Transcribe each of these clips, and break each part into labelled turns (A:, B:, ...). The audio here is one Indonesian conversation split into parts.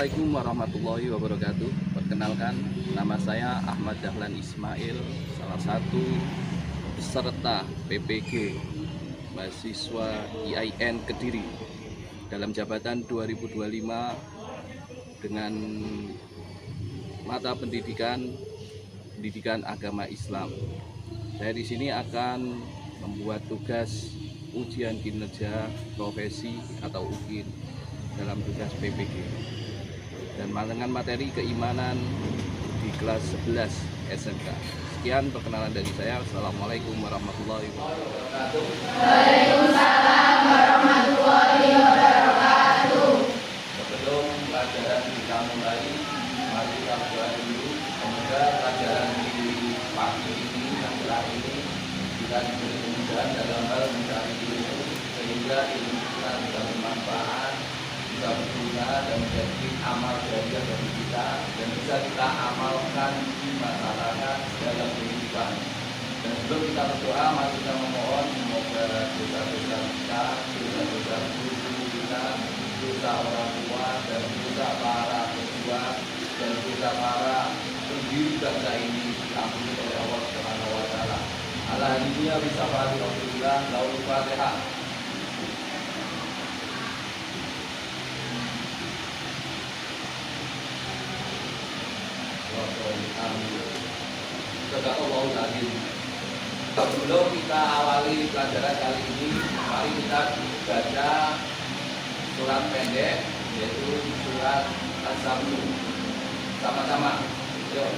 A: Assalamualaikum warahmatullahi wabarakatuh. Perkenalkan, nama saya Ahmad Dahlan Ismail, salah satu peserta PPG mahasiswa IAIN Kediri dalam jabatan 2025 dengan mata pendidikan agama Islam. Saya di sini akan membuat tugas ujian kinerja profesi atau UKIN dalam tugas PPG dan dengan materi keimanan di kelas 11 SMK. Sekian perkenalan dari saya. Assalamualaikum warahmatullahi wabarakatuh.
B: Waalaikumsalam warahmatullahi wabarakatuh.
A: Sebelum pelajaran kita mulai, mari kita berdoa dulu. Semoga pelajaran di pagi ini dan setelah ini kita diberi kemudahan dalam hal mencari ilmu, sehingga ilmu kita bisa bermanfaat, bisa berguna dan menjadi amal jariah bagi kita dan bisa kita amalkan di masyarakat dalam kehidupan. Dan sebelum kita berdoa, mari kita memohon semoga dosa-dosa kita, dosa-dosa guru kita, dosa orang tua dan dosa para pejuang dan dosa para pendiri bangsa ini diampuni oleh Allah Subhanahu wa taala. Alhamdulillah bisa pada Rasulullah laul Fatihah. Sebelum kita awali pelajaran kali ini, mari kita baca surat pendek, yaitu surat As-Sabtu. Sama-sama. Yuk.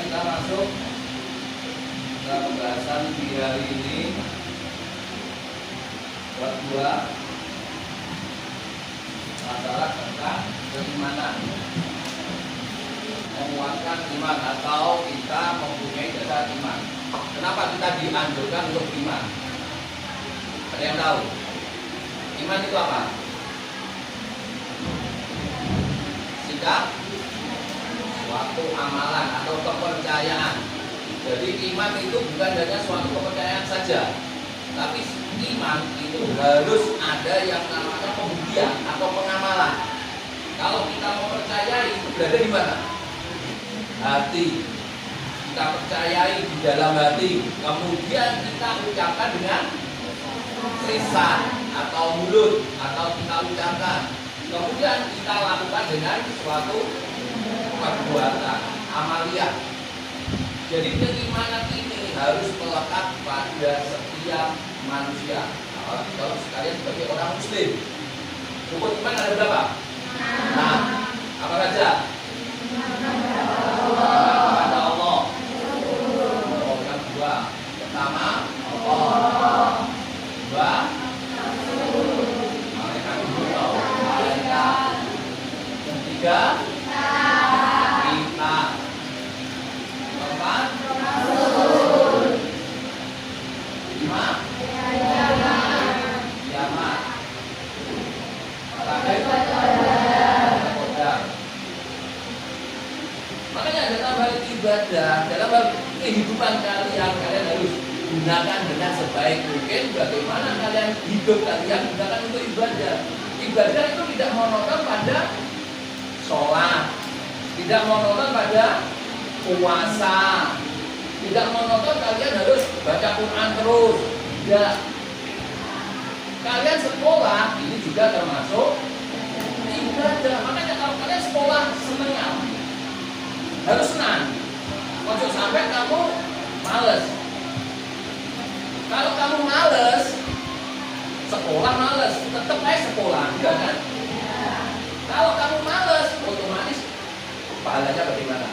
A: Kita masuk ke pembahasan di hari ini. Bab 2, masalah tentang keimanan, menguatkan iman atau kita mempunyai dasar iman. Kenapa kita dianjurkan untuk iman? Ada yang tahu? Iman itu apa? Sikap, suatu amalan atau kepercayaan. Jadi iman itu bukan hanya suatu kepercayaan saja, tapi iman itu harus ada yang namanya pembuktian atau pengamalan. Kalau kita mempercayai itu berada di mana? Hati. Kita percayai di dalam hati, kemudian kita ucapkan dengan lisan atau mulut, atau kita ucapkan, kemudian kita lakukan dengan suatu perbuatan amalia. Jadi keimanan ini harus melekat pada setiap manusia. Apalagi kalau sekalian sebagai orang muslim. Rukun iman ada berapa? Nah, apa saja? Kepada Allah. Oh, yang dua. Pertama, Allah. Dua, malaikat. Yang tiga, kita. Keempat, lima, kiamat. Terakhir, kodam. Makanya dalam hal ibadah, dalam hal kehidupan kalian harus gunakan dengan sebaik mungkin. Bagaimana kalian hidup kalian gunakan untuk ibadah. Ibadah itu tidak monoton pada sholat, tidak monoton pada puasa, tidak monoton kalian harus baca Quran terus. Tidak. Kalian sekolah ini juga termasuk ibadah. Makanya kalau kalian sekolah senang, harus senang. Maksud sampai kamu males. Kalau kamu males, sekolah males, tetap aja sekolah, enggak kan? Kalau kamu males, otomatis pahalanya bagaimana?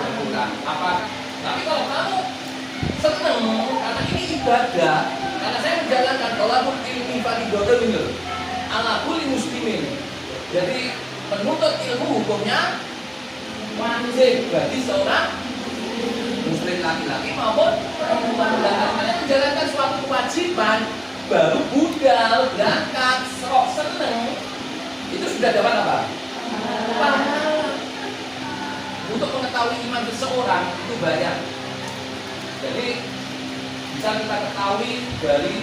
A: Berkurang. Apa? Tapi kalau kamu senang, karena ini ibadah, karena saya menjalankan tolabul ilmi fardhu ala kulli muslimin. Jadi menuntut ilmu hukumnya wajib bagi seorang muslim laki-laki maupun perempuan. Dan kalian menjalankan suatu kewajiban, baru budal, berangkat, serok, seneng, itu sudah dapat apa? Pahala. Untuk mengetahui iman seseorang itu banyak. Jadi bisa kita ketahui dari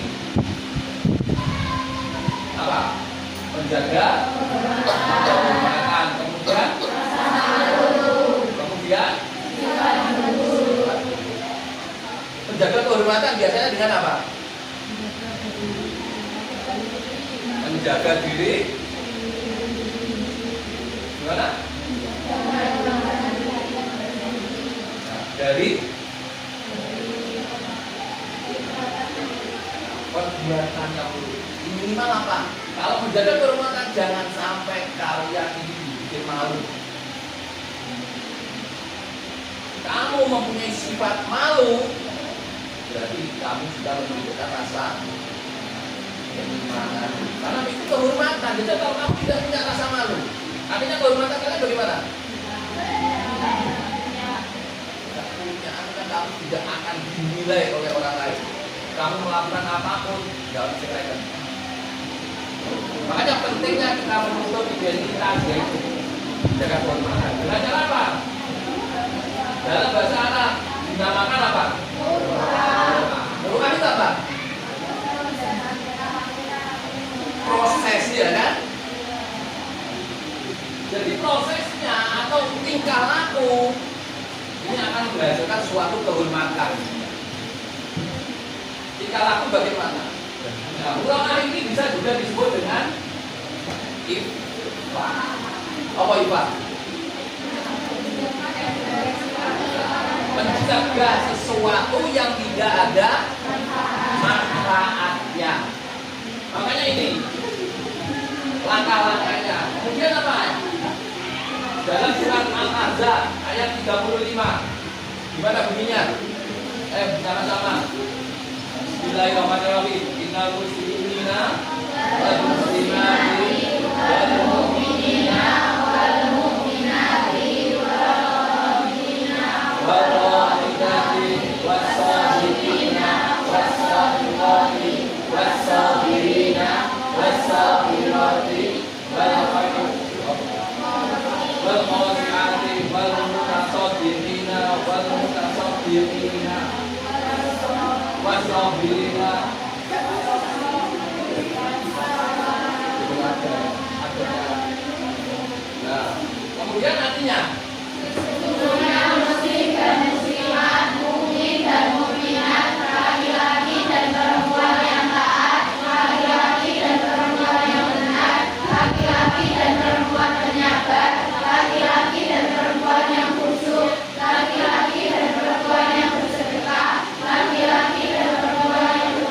A: apa? Menjaga kehormatan, kemudian menjaga kehormatan biasanya dengan apa? Menjaga diri. Gimana? Dari perbuatan yang buruk. Minimal apa? Kalau menjaga kehormatan jangan sampai kalian ini bikin malu. Kamu mempunyai sifat malu, berarti kamu sudah menunjukkan rasa keimanan. Karena itu kehormatan. Jadi kalau kamu tidak punya rasa malu, artinya kehormatan kalian bagaimana? Tidak punya, artinya kamu tidak akan dinilai oleh orang lain. Kamu melakukan apapun, tidak diceraikan. Makanya pentingnya kita menuntut identitas yaitu menjaga kehormatan. Dengan cara apa? Dalam bahasa Arab dinamakan apa? Muruah itu apa? Proses, ya kan? Jadi prosesnya atau tingkah laku ini akan menghasilkan suatu kehormatan. Tingkah laku bagaimana? Nah, ulama ini bisa juga disebut dengan ifah. Apa ifah? Mencegah sesuatu yang tidak ada manfaatnya. Makanya ini langkah-langkahnya. Kemudian apa? Dalam surat Al-Ahzab ayat 35. Gimana bunyinya? Sama-sama. Bismillahirrahmanirrahim. Innal muslimina wal muslimati wal mu'minina wal mu'minati wal qanitati was sadiqina was sadiqati was sabirina was sabirati wal qanitati wal mutasaddiqina wal mutasaddiqina wasabirina. Nah, kemudian artinya muslim dan muslimat, mukmin dan mukminat, laki-laki dan perempuan yang taat, laki-laki dan perempuan yang benar, laki-laki dan perempuan penyabar, laki-laki dan perempuan yang khusyuk, laki-laki dan perempuan yang bersedekah, laki-laki dan perempuan yang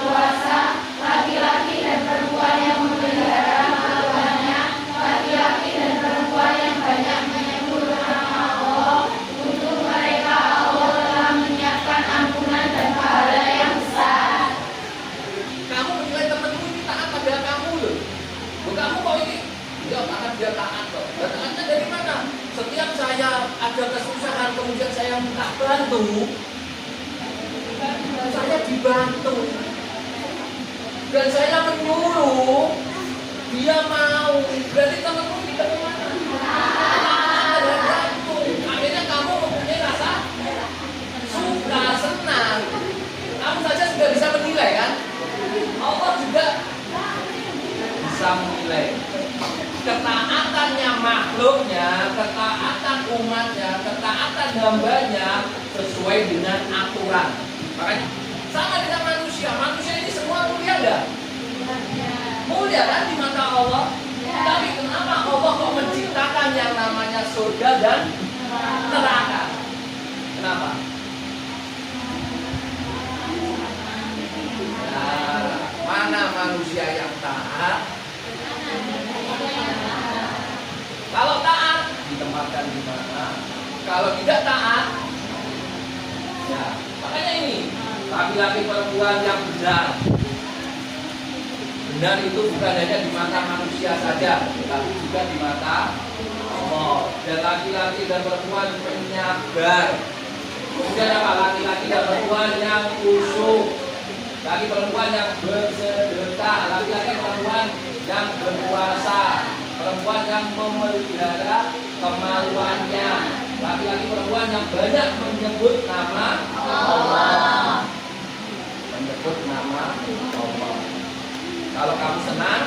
A: saya minta bantu, saya dibantu. Dan saya menyuruh, dia mau. Berarti temanmu tidak kemana? Dan bantu. Akhirnya kamu mempunyai rasa suka, senang. Kamu saja sudah bisa menilai kan? Allah juga bisa menilai ketaatannya makhluknya, ketaatan umatnya, ketaatan hambanya sesuai dengan aturan. Makanya sama dengan manusia. Manusia ini semua mulia enggak? Mulia kan di mata Allah. Tapi kenapa Allah kok menciptakan yang namanya surga dan neraka? Kenapa? Nah, mana manusia yang taat? Kalau taat ditempatkan di mana? Kalau tidak taat, ya makanya ini laki-laki perempuan yang benar. Benar itu bukan hanya di mata manusia saja, tetapi juga di mata Allah. Dan laki-laki dan perempuan penyabar. Kemudian apa? Laki-laki dan perempuan yang khusyuk. Laki perempuan yang bersedekah, laki-laki perempuan yang berpuasa, perempuan yang memelihara kemaluannya, laki-laki perempuan yang banyak menyebut nama Allah. Menyebut nama Allah. Kalau kamu senang,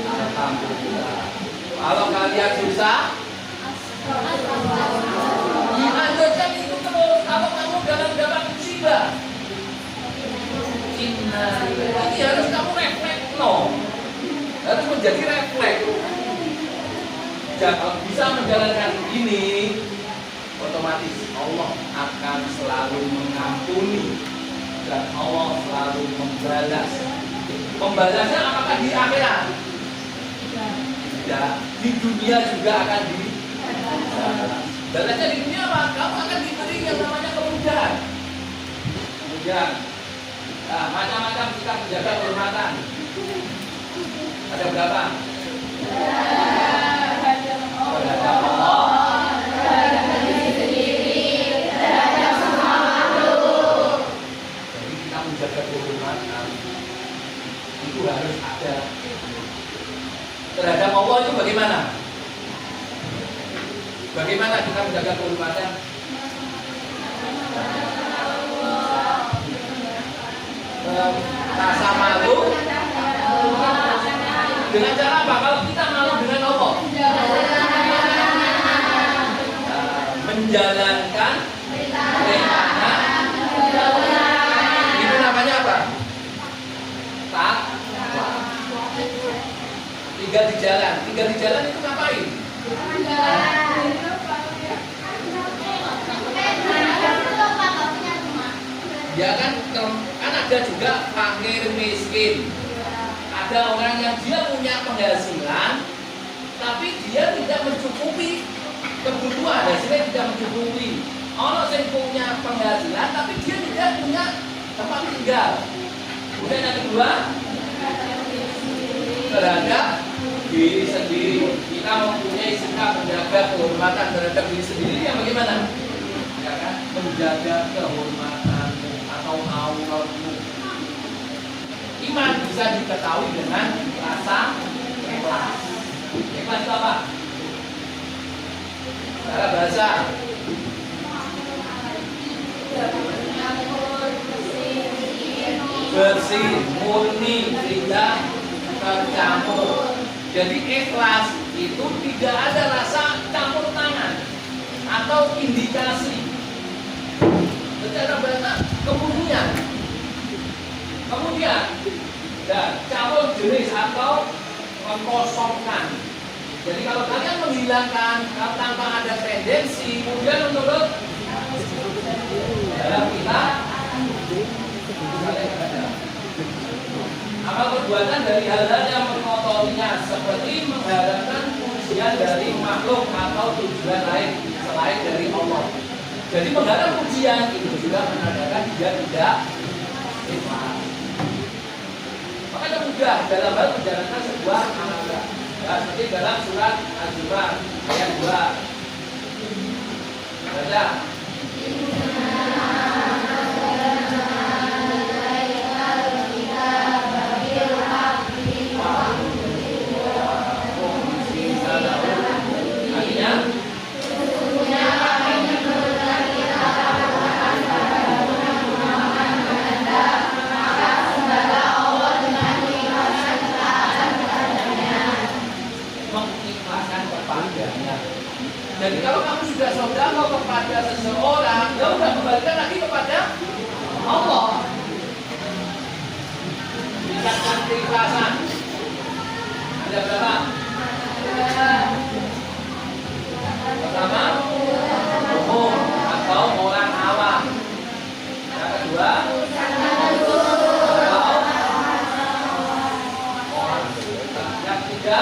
A: alhamdulillah. Kalau kalian susah, dianjurkan itu terus. Kalau kamu dalam musibah, ini harus kamu refleks, harus menjadi refleks. Kalau bisa menjalankan ini, otomatis Allah akan selalu mengampuni dan Allah selalu membalas. Pembalasnya apakah di akhirat? Tidak, di dunia juga akan dibalas. Balasnya di dunia apa? Kamu akan diberi yang namanya kemudahan. Kemudian, nah, macam-macam kita menjaga kehormatan. Ada berapa? Terhadap Allah, terhadap diri sendiri, terhadap semua makhluk. Jadi kita menjaga kehormatan itu harus ada. Terhadap Allah itu bagaimana? Bagaimana kita menjaga kehormatan? Rasa malu dengan cara apa? Kalau kita malu dengan Allah, menjalankan perintahnya, itu namanya apa? Taat. Tiga di jalan itu ngapain? Ya kan ada juga fakir miskin. Ada orang yang dia punya penghasilan, tapi dia tidak mencukupi kebutuhan, hasilnya tidak mencukupi. Orang yang punya penghasilan, tapi dia tidak punya tempat tinggal. Kemudian yang kedua, terhadap diri sendiri. Kita mempunyai sikap menjaga kehormatan terhadap diri sendiri yang bagaimana? Ya kan? Menjaga kehormatanmu atau auratmu. Iman bisa diketahui dengan rasa ikhlas. Ikhlas itu apa? Cara bahasa. Bersih, murni, tidak tercampur. Jadi ikhlas itu tidak ada rasa campur tangan atau indikasi. Secara bahasa kemudian dan campur jenis atau mengkosongkan. Jadi kalau kalian menghilangkan tanpa ada tendensi, kemudian menurut dalam kita amal perbuatan dari hal-hal yang mengotorinya, seperti mengharapkan pujian dari makhluk atau tujuan lain selain dari Allah. Jadi mengharap pujian itu juga menandakan dia tidak ikhlas. Makanya mudah dalam hal menjalankan sebuah amalan. Ya, seperti dalam surat Al-Zumar ayat 2. Baca. Jadi kalau kamu sudah sedekah kepada seseorang, ya udah kembalikan lagi kepada Allah. Tingkatkan keikhlasan. Ada berapa? Pertama, umum atau orang awam. Yang kedua, yang ketiga,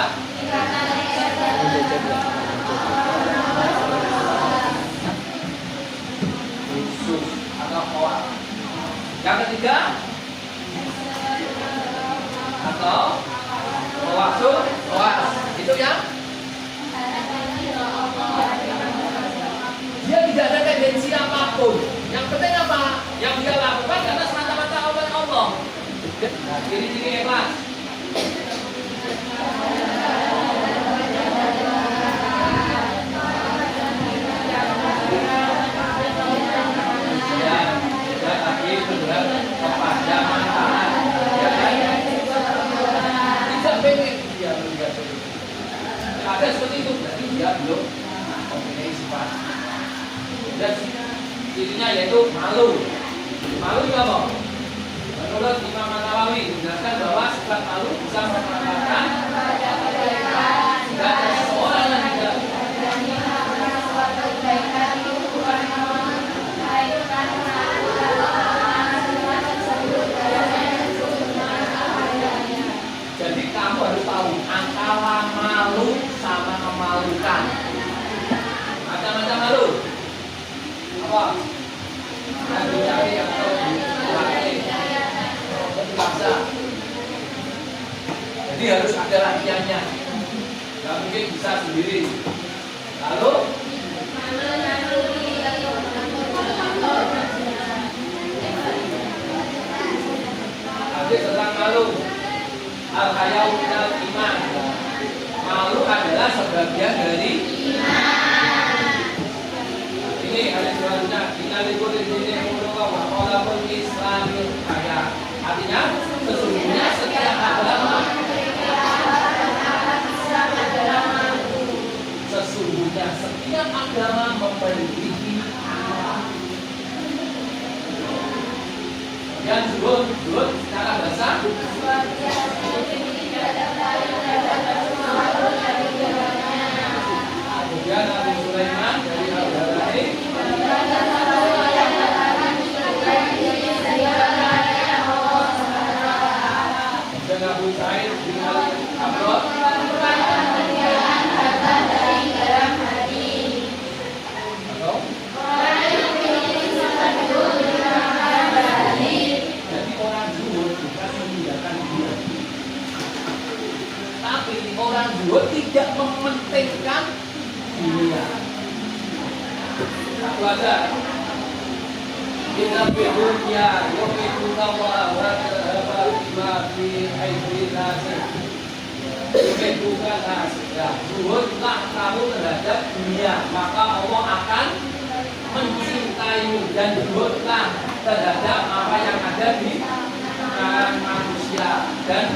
A: khusus atau awam. Yang ketiga, atau tawasul, itu yang dia tidak ada tendensi apapun. Yang penting apa? Yang dia lakukan karena semata-mata oleh Allah. Nah, ciri-ciri ikhlas. Kepada manfaat, ya kan? Tidak pengen dia melihat itu. Ada seperti itu, berarti dia belum mempunyai sifat. Dan cirinya yaitu malu. Malu itu apa? Menurut Imam Nawawi menjelaskan bahwa sifat malu bisa merupakan dan seseorang yang tidak jadi kamu harus tahu antara malu sama memalukan. Macam-macam malu. Apa? Cari atau bahasa. Jadi harus ada latihannya. Gak mungkin bisa sendiri. Lalu hadis tentang malu. Al-hayau minal iman. Malu adalah sebagian dari iman. Ini hadis selanjutnya. Innalikul dini muluka wa qolabul islamil haya. Artinya sesungguhnya setiap agama memiliki akhlak. Yang zuhud secara bahasa kemudian Abu Sulaiman dari Al-Ghazali dan Abu Sa'id bin Al-Abrad orang zuhud tidak mementingkan dunia. Satu aja. Kita berdunia, yomitu kawa, wa bima fi aidin nasi. Bukan hasil. Zuhudlah kamu terhadap dunia, maka Allah akan mencintaimu, dan zuhudlah terhadap apa yang ada di tangan manusia, dan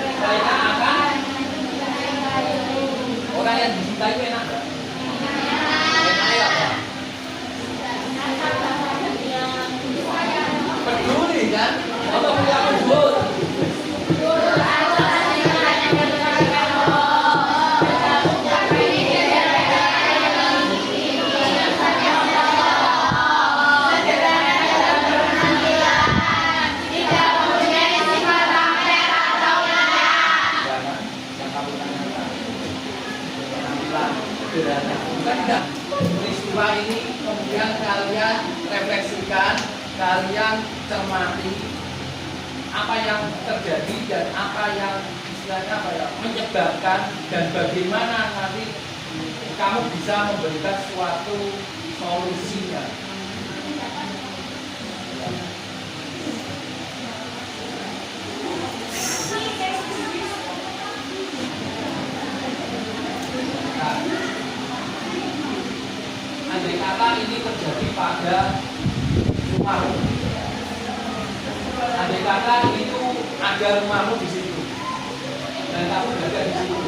A: mereka akan orang yang dicintai enak gak? Enak apa? Peduli kan? Apa punya peduli? Bukan peristiwa ini kemudian kalian refleksikan, kalian cermati apa yang terjadi dan apa yang istilahnya apa ya, menyebabkan dan bagaimana nanti kamu bisa memberikan suatu solusinya. Nah, andai kata ini terjadi pada rumahmu, andai kata itu ada rumahmu di situ dan kamu berada di situ.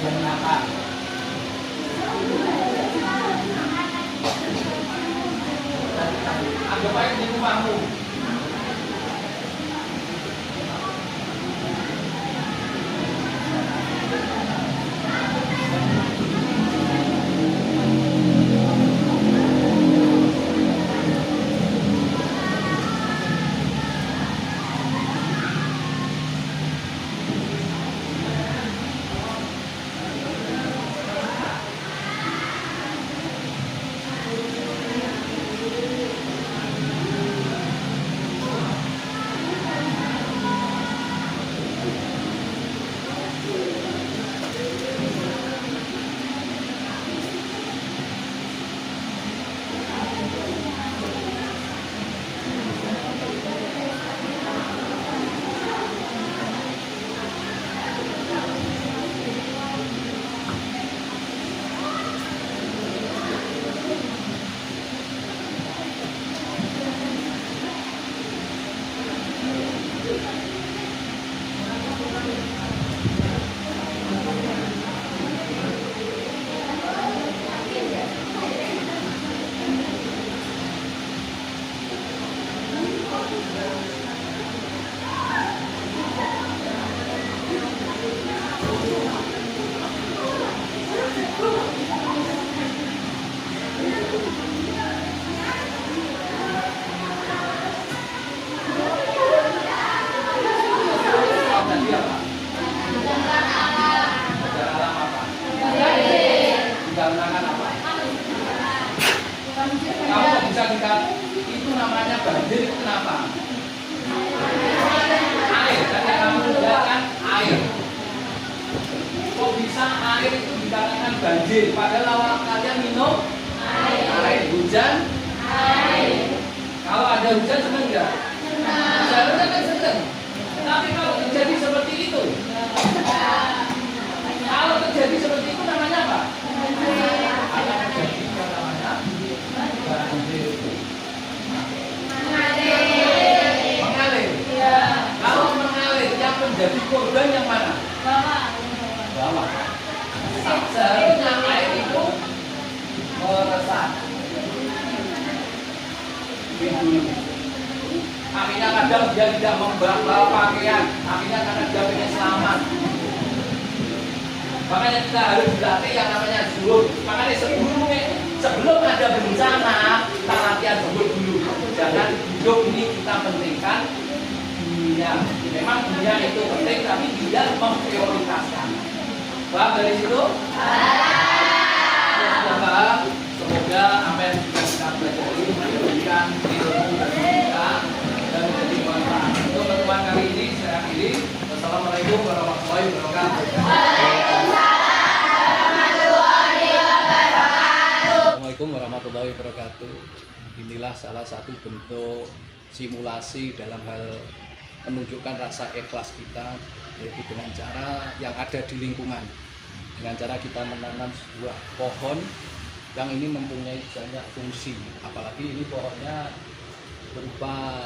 A: Kenapa? Anggap aja di rumahmu. Itu namanya banjir. Itu kenapa? Air, dan yang kamu lihat air. Kok bisa air itu dikatakan banjir? Padahal awal kalian minum air. Hujan air. Kalau ada hujan seneng nggak? Seharusnya kan seneng. Tapi kalau terjadi seperti itu, kalau terjadi seperti itu namanya apa? Mengalir. Kalau mengalir, yang menjadi korban yang mana? Bawah. Seharusnya air itu meresap. Akhirnya kadang dia tidak membawa pakaian, akhirnya karena dia pengen selamat. Makanya kita harus dilatih yang namanya zuhud. Makanya sebelum ada bencana, kita latihan zuhud dulu. Jangan hidup ini kita pentingkan dunia. Memang dunia itu penting, tapi tidak memprioritaskan. Paham dari situ? Semoga apa yang kita pelajari memberikan ilmu dan kita dan menjadi manfaat. Untuk pertemuan kali ini saya akhiri. Wassalamualaikum warahmatullahi wabarakatuh. Assalamualaikum warahmatullahi wabarakatuh. Inilah salah satu bentuk simulasi dalam hal menunjukkan rasa ikhlas kita, yaitu dengan cara yang ada di lingkungan. Dengan cara kita menanam sebuah pohon yang ini mempunyai banyak fungsi, apalagi ini pohonnya berupa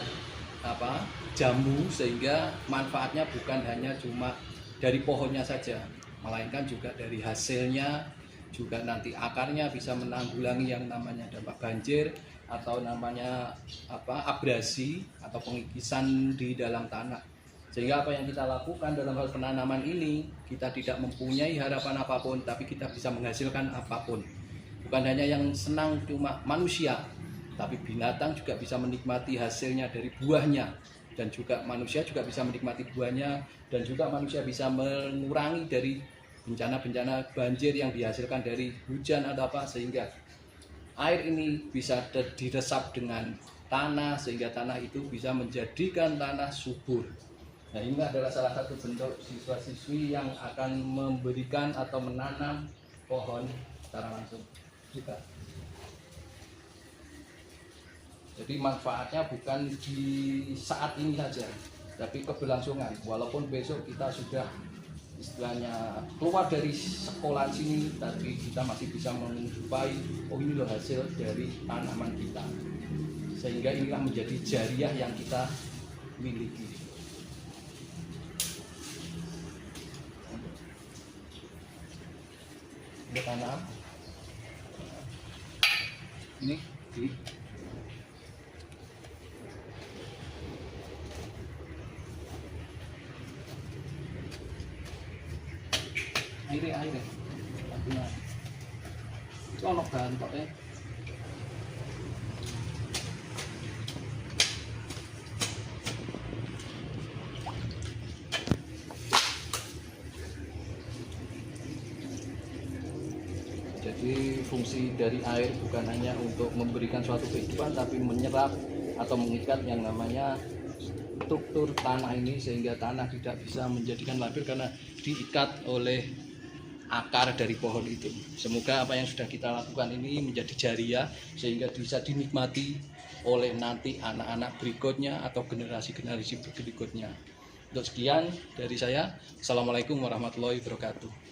A: jambu, sehingga manfaatnya bukan hanya cuma dari pohonnya saja, melainkan juga dari hasilnya, juga nanti akarnya bisa menanggulangi yang namanya dampak banjir atau namanya abrasi atau pengikisan di dalam tanah.
C: Sehingga apa yang kita lakukan dalam hal penanaman ini, kita tidak mempunyai harapan apapun, tapi kita bisa menghasilkan apapun. Bukan hanya yang senang cuma manusia, tapi binatang juga bisa menikmati hasilnya dari buahnya, dan juga manusia juga bisa menikmati buahnya, dan juga manusia bisa mengurangi dari bencana-bencana banjir yang dihasilkan dari hujan atau apa, sehingga air ini bisa diresap dengan tanah, sehingga tanah itu bisa menjadikan tanah subur. Nah, ini adalah salah satu bentuk siswa-siswi yang akan memberikan atau menanam pohon secara langsung juga. Jadi manfaatnya bukan di saat ini saja, tapi keberlangsungan. Walaupun besok kita sudah istilahnya keluar dari sekolah sini, tapi kita masih bisa menjumpai oh ini loh hasil dari tanaman kita. Sehingga inilah menjadi jariah yang kita miliki. Ini tanam. Ini di air. Itu ono bantok ya. Jadi fungsi dari air bukan hanya untuk memberikan suatu kehidupan, tapi menyerap atau mengikat yang namanya struktur tanah ini, sehingga tanah tidak bisa menjadikan labil karena diikat oleh akar dari pohon itu. Semoga apa yang sudah kita lakukan ini menjadi jariah, sehingga bisa dinikmati oleh nanti anak-anak berikutnya atau generasi-generasi berikutnya. Untuk sekian dari saya, Assalamualaikum warahmatullahi wabarakatuh.